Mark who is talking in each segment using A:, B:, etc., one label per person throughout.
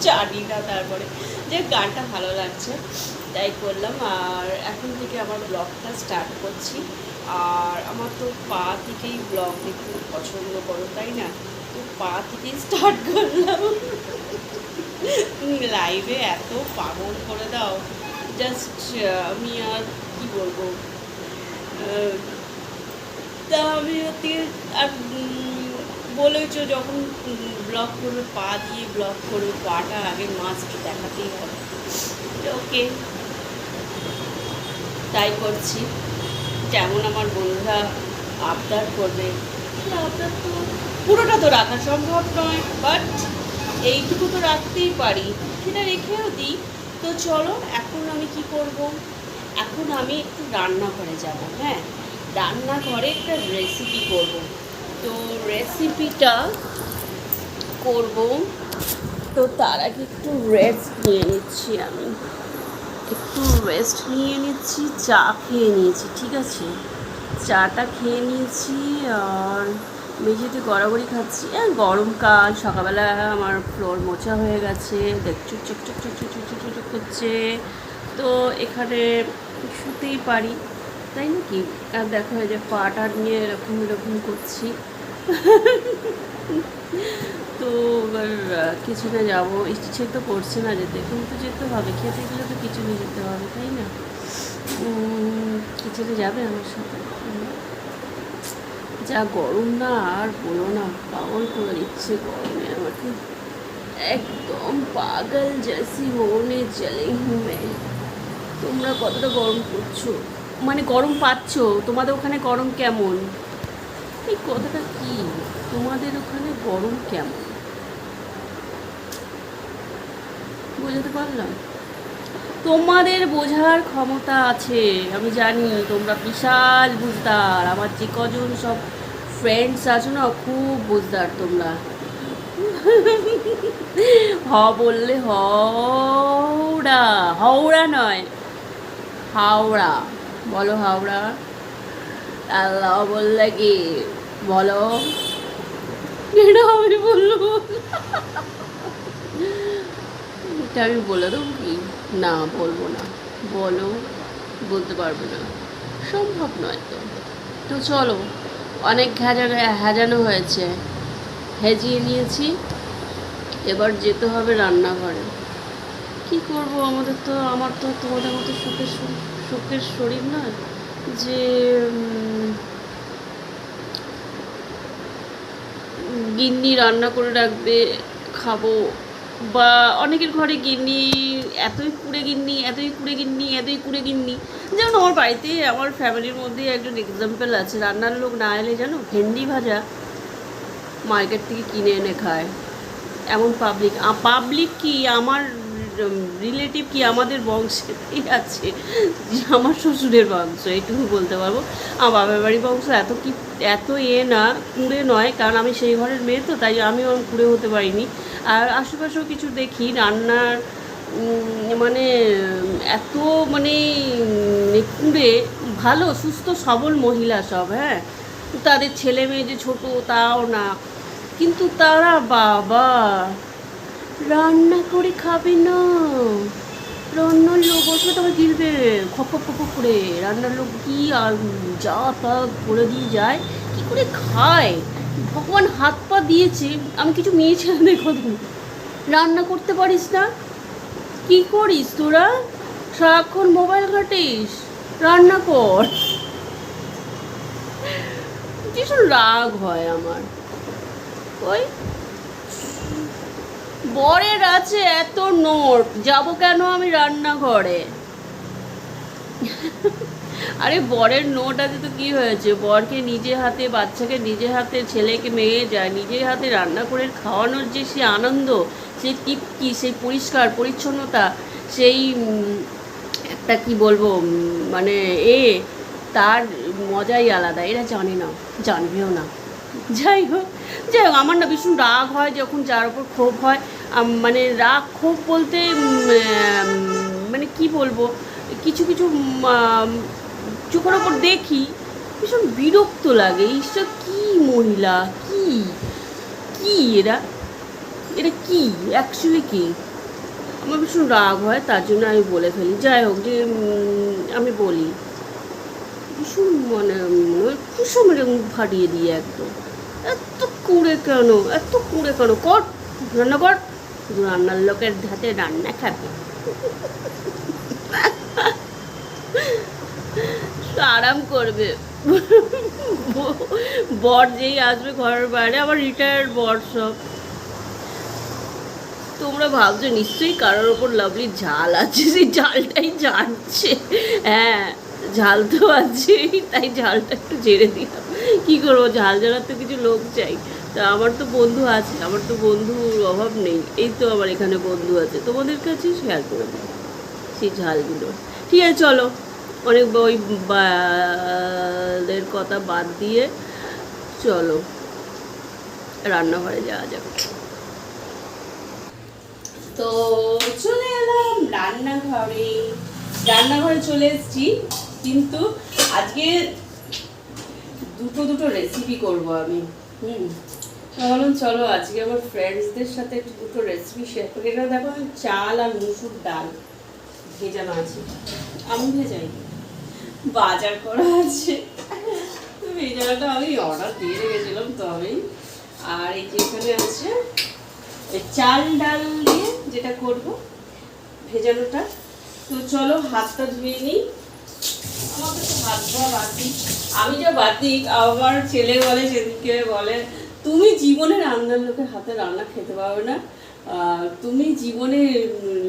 A: জানি না। তারপরে যে গানটা ভালো লাগছে তাই করলাম। আর এখন থেকে আমার ব্লগটা স্টার্ট করছি। আর আমার তো পা থেকেই ব্লগ দেখতে পছন্দ করো, তাই না? তো পা থেকেই স্টার্ট করলাম। লাইভে এত পাগল করে দাও, জাস্ট আমি আর কি বলবো। তা আমি হচ্ছে আর বলেছো যখন ব্লগ করবে পা দিয়ে ব্লগ করবে, পাটা আগে মাস্ট দেখাতেই হবে। ওকে, তাই করছি। যেমন আমার বন্ধুরা আবদার করবে, আবদার তো পুরোটা তো রাখা সম্ভব নয়, বাট এইটুকু তো রাখতেই পারি, সেটা রেখেও দিই। তো চলো, এখন আমি কি করব, এখন আমি একটু রান্নাঘরে যাব। হ্যাঁ, রান্নাঘরে একটা রেসিপি করব। তো রেসিপিটা করব, তো তার আগে একটু রেস্ট নিয়ে নিচ্ছি। আমি একটু রেস্ট নিয়ে নিচ্ছি, চা খেয়ে নিয়েছি, ঠিক আছে? চাটা খেয়ে নিয়েছি আর মেঝেতে গড়াগড়ি খাচ্ছি। গরমকাল, সকালবেলা আমার ফ্লোর মোছা হয়ে গেছে, দেখছো চকচক চকচক চকচক চকচক করছে। তো এখানে শুতেই পারি, তাই নাকি? আর দেখো এই যে পাটা নিয়ে এরকম এরকম করছি। তো এবার কিচেনে যাবো, ইচ্ছে তো করছে না যেতে, কিন্তু যেতে হবে, খেতে গেলে তো কিচেনে যেতে হবে, তাই না? কিচেনে যাবে আমার সাথে? যা গরম না, আর বলো না, পাগল করে দিচ্ছে গরমে আমাকে, একদম পাগল জেসি হোনে চলে হুঁ মে। তোমরা কতটা গরম করছো, মানে গরম পাচ্ছ? তোমাদের ওখানে গরম কেমন? এই কথাটা কি, তোমাদের ওখানে গরম কেমন বোঝাতে পারলাম? তোমাদের বোঝার ক্ষমতা আছে, আমি জানি তোমরা বিশাল বুঝদার। আমার যে কজন সব ফ্রেন্ডস আছো না, খুব বুঝদার তোমরা। হ বললে হাওড়া, হাওড়া নয় হাওড়া, বলো হাওড়া। আল্লাহ বললে কি, বলো। এটা আমি বললো, এটা আমি বলে দেবো কি? না, বলবো না। বলো, বলতে পারবো না, সম্ভব নয় তো। তো চলো, অনেক হাজানো হয়েছে, হেজিয়ে নিয়েছি, এবার যেতে হবে রান্নাঘরে। কি করব, আমার তো তোমাদের মতো সুখের শরীর নয় যে গিন্নি রান্না করে রাখবে, খাবো। বা অনেকের ঘরে গিন্নি এতই কুড়ে গিন্নি, এতই কুড়ে গিন্নি, এতই কুড়ে গিন্নি। যেমন আমার বাড়িতে, আমার ফ্যামিলির মধ্যে একজন এক্সাম্পল আছে, রান্নার লোক না এলে জানো ভেন্ডি ভাজা মার্কেট থেকে কিনে এনে খায়। এমন পাবলিক, পাবলিক কি আমার রিলেটিভ কি আমাদের বংশেতেই আছে, যে আমার শ্বশুরের বংশ, এইটুকু বলতে পারবো। আমার বাবার বাড়ির বংশ এত কি, এত না কুঁড়ে নয়, কারণ আমি সেই ঘরের মেয়ে, তো তাই আমি ওরকম কুঁড়ে হতে পারিনি। আর আশেপাশেও কিছু দেখি রান্নার মানে এত মানে কুঁড়ে, ভালো সুস্থ সবল মহিলা সব, হ্যাঁ, তাদের ছেলে মেয়ে যে ছোটো তাও না, কিন্তু তারা বাবা রান্না করে খাবে না। রান্নার লোক বসবে, তবে গিলবে খপ খপ খপ করে, রান্নার লোক কি আর যা তা করে দিয়ে যায়, কি করে খায় ভগবান হাত পা দিয়েছে। আমি কিছু মেয়ে ছেলেদের কথা, রান্না করতে পারিস না, কি করিস তোরা? সারাক্ষণ মোবাইল ঘাটিস, রান্না কর। ভীষণ রাগ হয় আমার। ওই বরের আছে এত নোট, যাব কেন আমি রান্নাঘরে? আরে বরের নোট আছে তো কি হয়েছে, বরকে নিজে হাতে, বাচ্চাকে নিজে হাতে, ছেলেকে মেয়ে যায় নিজের হাতে রান্না করে খাওয়ানোর যে সে আনন্দ, সেই তৃপ্তি, সেই পরিষ্কার পরিচ্ছন্নতা, সেই একটা কি বলবো মানে তার মজাই আলাদা। এরা জানে না, জানবেও না। যাই হোক, আমার না ভীষণ রাগ হয় যখন, যার ওপর ক্ষোভ হয়। মানে রাগ ক্ষোভ বলতে মানে কি বলবো, কিছু কিছু চোখের ওপর দেখি, ভীষণ বিরক্ত লাগে। ঈশ্বর, কি মহিলা, কি কি এরা, এটা কি অ্যাকচুয়ালি কি? আমার ভীষণ রাগ হয়, তার জন্য আমি বলে ফেলি। যাই হোক, যে আমি বলি ভীষণ মানে ভীষণ মানে মুখ ফাটিয়ে দিয়ে একদম। এত কুড়ে কেন, এত কুড়ে কেন? কর, রান্না কর, শুধু রান্নার লোকের হাতে রান্না খাবে, আরাম করবে। বর যেই আসবে ঘরের বাইরে, আবার রিটায়ার্ড বর সব। তোমরা ভাবছো নিশ্চয়ই কারোর ওপর লাভলি ঝাল আছে, সেই ঝালটাই ঝাড়ছে। হ্যাঁ, ঝাল তো আছেই, তাই ঝালটা একটু ঝেড়ে দিলাম। কী করবো, ঝাল ঝাড়ার তো কিছু লোক চাই। তা আমার তো বন্ধু আছে, আমার তো বন্ধুর অভাব নেই। এই তো আমার এখানে বন্ধু আছে, তোমাদের কাছে শেয়ার করে দিই সেই ঝালগুলো। ঠিক আছে, চলো, অনেক ওই দের কথা বাদ দিয়ে চলো রান্নাঘরে যাওয়া যাবে। তো চলে এলাম রান্নাঘরে, রান্নাঘরে চলে এসেছি। কিন্তু আজকে দুটো রেসিপি করব আমি। ভাবলাম চলো আজকে আমার ফ্রেন্ডসদের সাথে দুটো রেসিপি শেয়ার করি। এটা দেখো, আমি চাল আর মুসুর ডাল ভেজানো আছে। আমি ভেজাই, বাজার করা আছে। ভেজানোটা আমি অর্ডার দিয়ে রেখেছিলাম তবেই। আর এই যে এখানে আছে চাল ডাল দিয়ে যেটা করব ভেজানোটা। তো চলো হাতটা ধুয়ে নিই। আমাকে তো হাত ধোয়া বাদ। আমি যা বাদ, আমার ছেলে বলে সেদিকে, বলে তুমি জীবনে রান্নার লোকের হাতে রান্না খেতে পারবে না, তুমি জীবনে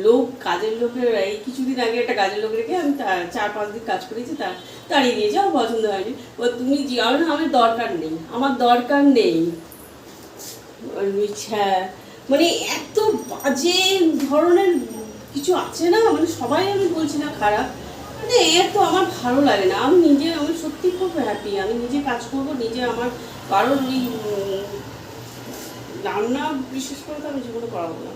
A: লোক, কাজের লোকের, এই কিছুদিন আগে একটা কাজের লোক রেখে আমি 4-5 দিন কাজ করেছি, তাড়িয়ে দিয়েছি, আমার পছন্দ হয়নি। তুমি আমার দরকার নেই, আমার দরকার নেই। হ্যাঁ, মানে এত বাজে ধরনের কিছু আছে না, মানে সবাই আমি বলছি না খারাপ, মানে এর তো আমার ভালো লাগে না। আমি নিজে, আমি সত্যি খুব হ্যাপি, আমি নিজে কাজ করবো নিজে। আমার কারোর ওই রান্না বিশেষ করে তো আমি জীবনে করাবো না।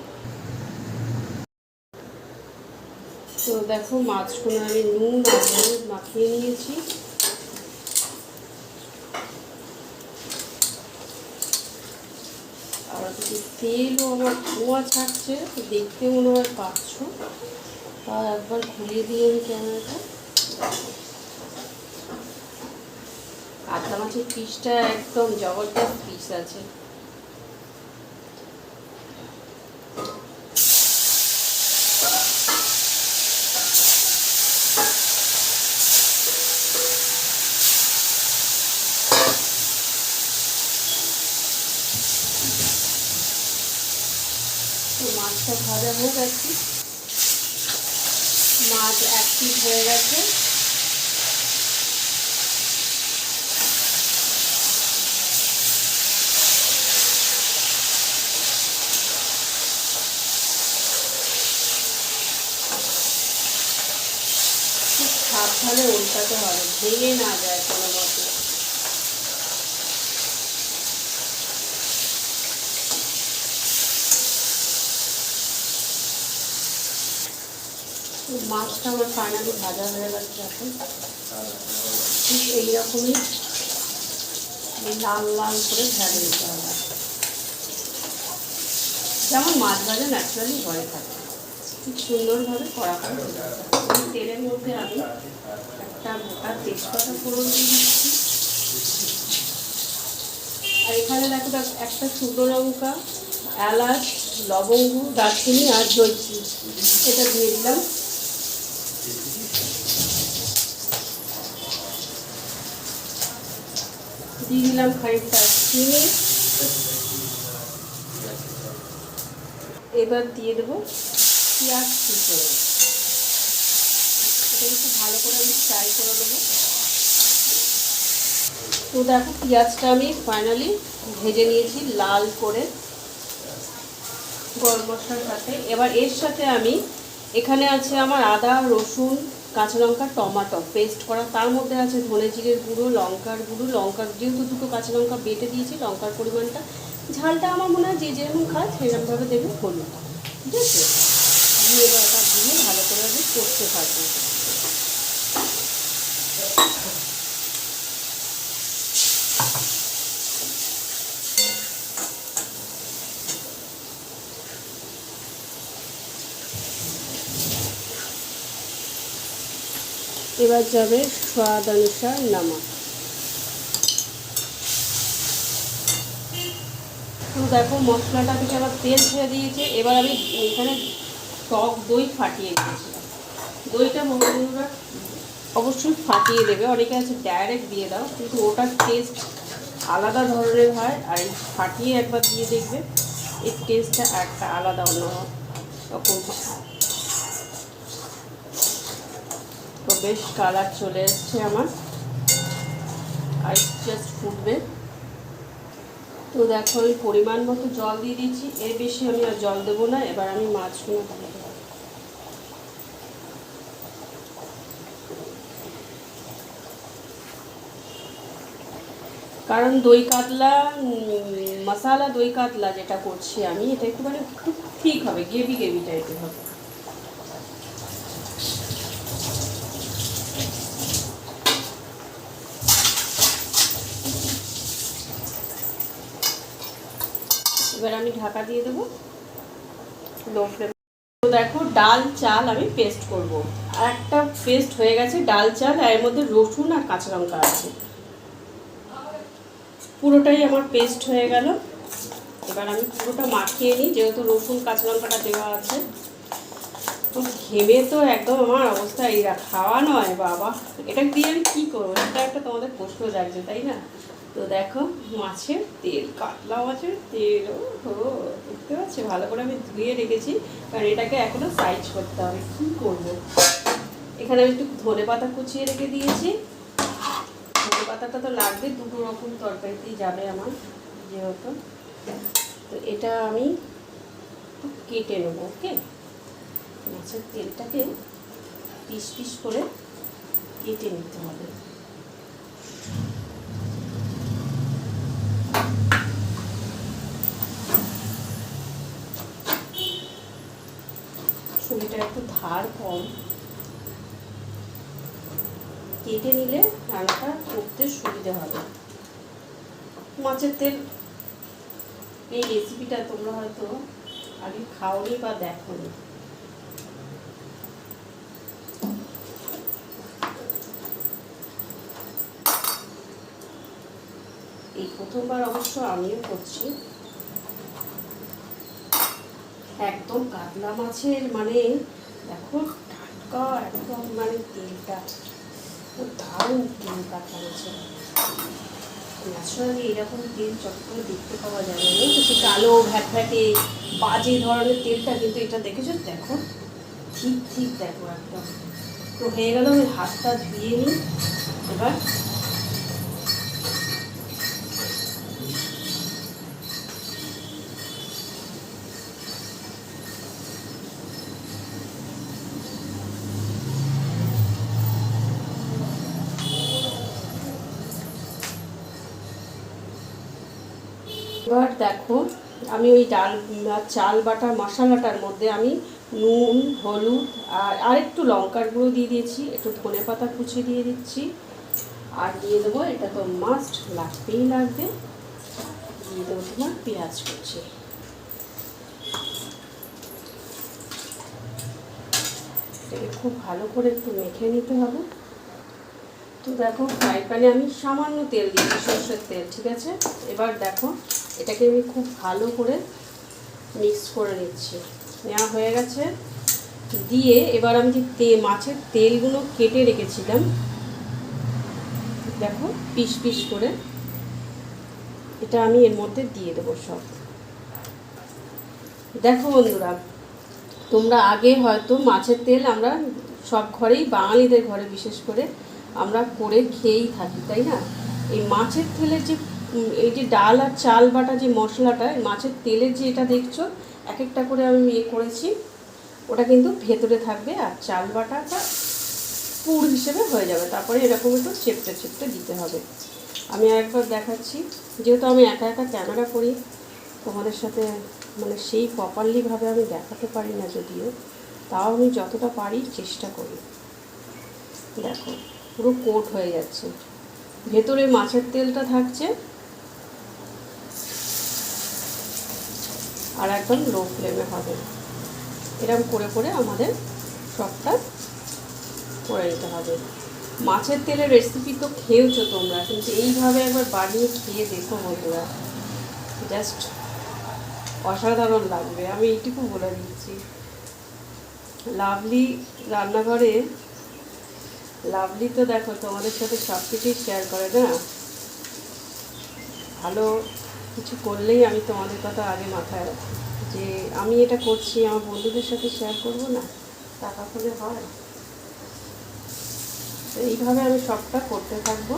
A: তো দেখো মাছগুলো আমি নুন আর হলুদ মাখিয়ে নিয়েছি। আর তেলও আমার ধোঁয়া ছাড়ছে, দেখতে মনে হয় পাচ্ছ। আর একবার ঘুরিয়ে দিয়ে আমি ক্যামেরাটা। কাতলা মাছের পিসটা একদম জবরদস্ত পিস আছে। তো মাছটা ভাজা হোক একটু। মাছ এক পিস হয়ে গেছে। খুব সাবধানে উল্টাতে হবে, ভেঙে না যায় কোনো মতে। মাছটা আমার ফাইনালি ভাজা হয়ে গেছে। এখন ঠিক এইরকমই লাল লাল করে ভেজে দিতে হবে, যেমন মাছ ভাজা ন্যাচারালি হয়ে থাকে, খুব সুন্দরভাবে করা হয়। তেলের মধ্যে আমি একটা গোটা তেজপাতা ফোড়ন দিয়ে দিচ্ছি। আর এখানে দেখো একটা শুকনো লঙ্কা, এলাচ, লবঙ্গ, দারচিনি আর জয়ত্রী, এটা দিয়ে দিলাম। দিয়ে দিলাম খানিকটা চিনি। এবার দিয়ে দেবো পেঁয়াজ কুচো। এটা একটু ভালো করে আমি ফ্রাই করে দেবো। তো দেখো পেঁয়াজটা আমি ফাইনালি ভেজে নিয়েছি লাল করে গরম মশলার সাথে। এবার এর সাথে আমি, এখানে আছে আমার আদা, রসুন, কাঁচা লঙ্কা, টমেটো পেস্ট করা, তার মধ্যে আছে ধনে জিরের গুঁড়ো, লঙ্কার গুঁড়ো, লঙ্কার যেহেতু দুটো কাঁচা লঙ্কা বেটে দিয়েছি, লঙ্কার পরিমাণটা, ঝালটা আমার মনে হয় যে যেরকম খায় সেরকমভাবে দেবে। হলুদ, ঠিক আছে, দিয়ে এবার ওটা দিয়ে ভালো করে আমি কষতে থাকবো। এবার যাবে স্বাদ অনুসার নমক। তো দেখো মশলাটা থেকে আবার তেল ছেড়ে দিয়েছে। এবার আমি এখানে টক দই ফাটিয়ে দিয়েছিলাম। দইটা বন্ধুরা অবশ্যই ফাটিয়ে দেবে, অনেকে আছে ডাইরেক্ট দিয়ে দাও, কিন্তু ওটার টেস্ট আলাদা ধরনের হয়। আর এই ফাটিয়ে একবার দিয়ে দেখবে এর টেস্টটা একটা আলাদা অন্য রকম হয়। তো বেশ কালার চলে এসছে আমার, আর জাস্ট ফুটবে। তো দেখো আমি পরিমাণ মতো জল দিয়ে দিচ্ছি, এর বেশি আমি আর জল দেবো না। এবার আমি মাছগুলো দিয়ে দেবো। কারণ দই কাতলা মশালা দই কাতলা যেটা করছি আমি, এটা একটু মানে একটু ঠিক হবে, গ্রেভি গ্রেভি টাইপের হবে। এবার আমি ঢাকা দিয়ে দেবো লো ফ্লেমে। তো দেখো ডাল চাল আমি পেস্ট করব। আর একটা পেস্ট হয়ে গেছে ডাল চাল, আর এর মধ্যে রসুন আর কাঁচা লঙ্কা আছে, পুরোটাই আমার পেস্ট হয়ে গেল। এবার আমি পুরোটা মাখিয়ে নিই, যেহেতু রসুন কাঁচা লঙ্কাটা দেওয়া আছে। তো ঘেমে তো একদম আমার অবস্থা এইরা, খাওয়া নয় বাবা, এটা দিয়ে আমি কী করবো, এটা একটা তোমাদের প্রশ্ন জাগছে তাই না? তো দেখো মাছের তেল, কাতলা মাছের তেল, ও দেখতে পাচ্ছি ভালো করে আমি ধুয়ে রেখেছি, কারণ এটাকে এখনও সাইজ করতে হবে। কী করবো, এখানে আমি একটু ধনে পাতা কুচিয়ে রেখে দিয়েছি। ধনে পাতাটা তো লাগবে, দুটো রকম তরকারিতেই যাবে আমার যেহেতু। তো এটা আমি কেটে নেবো। ওকে, মাছের তেলটাকে পিস পিস করে কেটে নিতে হবে। ছুরিটা একটু ধার কম, কেটে নিলে রান্নাটা করতে সুবিধা হবে। মাছের তেল এই রেসিপিটা তোমরা হয়তো আগে খাওনি বা দেখোনি। এই প্রথমবার অবশ্য আমিও করছি। একদম কাতলা মাছের মানে দেখো টাটকা একদম, মানে তেলটা খুব দারুণ তেল কাতলা মাছের। ন্যাচারালি এরকম তেল চট করে দেখতে পাওয়া যাবে না, তো সে কালো ভ্যাটভ্যাটে বাজে ধরনের তেলটা, কিন্তু এটা দেখেছো, দেখো ঠিক ঠিক দেখো একদম। তো হয়ে গেল, আমি হাতটা ধুয়ে নিই এবার। এবার দেখো আমি ওই ডাল চাল বাটা মশলাটার মধ্যে আমি নুন, হলুদ আর একটু লঙ্কার গুঁড়ো দিয়ে দিয়েছি, একটু ধনে পাতা কুচি দিয়ে দিচ্ছি, আর দিয়ে দেবো, এটা তো মাস্ট লাগবেই লাগবে, দিয়ে দেবো তোমার পেঁয়াজ কুচি। এটাকে খুব ভালো করে একটু মেখে নিতে হবে। তো দেখো ফ্রাই প্যানে আমি সামান্য তেল দিয়েছি, সরষের তেল, ঠিক আছে। এবার দেখো এটাকে আমি খুব ভালো করে মিক্স করে নিচ্ছি। নেওয়া হয়ে গেছে, দিয়ে এবার আমি যে মাছের তেলগুলো কেটে রেখেছিলাম দেখো পিস পিস করে, এটা আমি এর মধ্যে দিয়ে দেবো সব। দেখো বন্ধুরা, তোমরা আগে হয়তো মাছের তেল আমরা সব ঘরেই, বাঙালিদের ঘরে বিশেষ করে আমরা করে খেয়েই থাকি তাই না। এই মাছের তেলের যে এই যে ডাল আর চাল বাটা যে মশলাটা, মাছের তেলের যে এটা দেখছো এক একটা করে আমি করেছি, ওটা কিন্তু ভেতরে থাকবে, আর চাল বাটাটা পুর হিসেবে হয়ে যাবে। তারপরে এরকম একটু চেপটে চেপটে দিতে হবে। আমি একবার দেখাচ্ছি, যেহেতু আমি একা একা ক্যামেরা করি, তোমাদের সাথে মানে সেই প্রপারলিভাবে আমি দেখাতে পারি না যদিও, তাও আমি যতটা পারি চেষ্টা করি। দেখো পুরো কোট হয়ে যাচ্ছে, ভেতরে মাছের তেলটা থাকছে, আর একদম লো ফ্লেমে হবে। এরকম করে করে আমাদের সবটা করে নিতে হবে। মাছের তেলের রেসিপি তো খেয়েওছো তোমরা, কিন্তু এইভাবে একবার বানিয়ে খেয়ে দেখো বন্ধুরা, জাস্ট অসাধারণ লাগবে, আমি এইটুকু বলে দিচ্ছি। লাভলি রান্নাঘরে, লাভলি তো দেখো তোমাদের সাথে সব কিছুই শেয়ার করে না, ভালো কিছু করলেই আমি তোমাদের কথা আগে মাথায় রাখি যে আমি এটা করছি, আমার বন্ধুদের সাথে শেয়ার করবো না, তা কখনো হয়? তো এইভাবে আমি সবটা করতে থাকবো,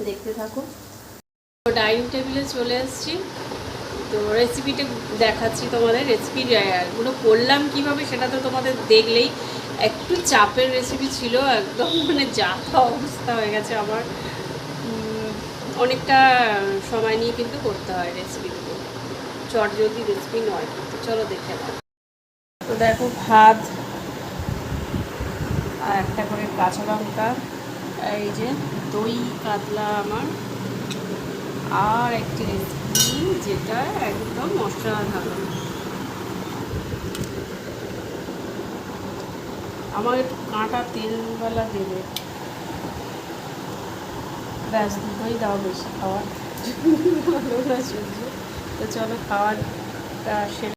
A: দেখতে থাকো। ডাইনিং টেবিলে চলে এসেছি, তো রেসিপিটা দেখাচ্ছি তোমাদের। রেসিপিগুলো করলাম কীভাবে সেটা তো তোমাদের দেখলেই। একটু চাপের রেসিপি ছিল, একদম মানে যা তা অবস্থা হয়ে গেছে আমার। অনেকটা সময় নিয়ে কিন্তু করতে হয় রেসিপিগুলো, চটজলদি রেসিপি নয়। তো চলো দেখে নাও। তো দেখো ভাত আর একটা করে কাঁচা লঙ্কা, এই যে দই কাতলা আমার, আর একটি রেসিপি যেটা একদম অসাধারণ। আমার একটু কাঁটা তেলওয়ালা দেবে, ব্যাস দুটোই দাও, বেশি খাওয়ার ভালো না সবজি। তো চলো খাওয়ারটা সেরে